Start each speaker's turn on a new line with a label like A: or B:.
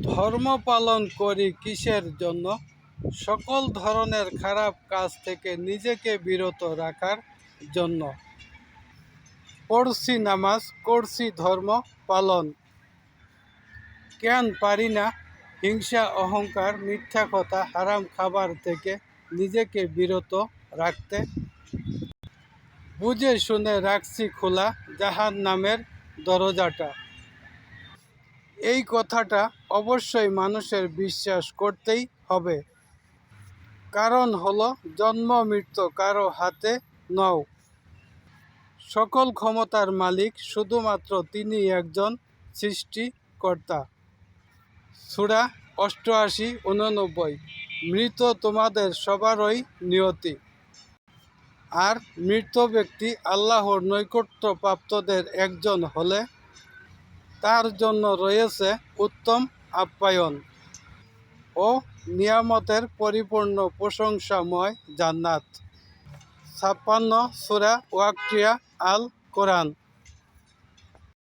A: ধর্ম পালন করি কিসের জন্য? সকল ধরনের খারাপ কাজ থেকে নিজেকে বিরত রাখার জন্য। পড়ছি নামাজ, করছি ধর্ম পালন। কেন পারি না হিংসা, অহংকার, মিথ্যা কথা, হারাম খাবার থেকে নিজেকে বিরত রাখতে? বুঝে শুনে রাখছি খোলা জাহান্নামের দরজাটা। এই কথাটা অবশ্যই মানুষের বিশ্বাস করতেই হবে। কারণ হলো জন্ম মৃত্যু কারো হাতে নও। সকল ক্ষমতার মালিক শুধুমাত্র তিনি একজন সৃষ্টিকর্তা। সূরা ৮৮-৮৯। মৃত তোমাদের সবারই নিয়তি। আর মৃত ব্যক্তি আল্লাহর নৈকট্যপ্রাপ্তদের একজন হলে তার জন্য রয়েছে উত্তম আপ্যায়ন ও নিয়ামতের পরিপূর্ণ প্রশংসাময় জান্নাত। ৫৬ সূরা ওয়াকিয়া আল কোরআন।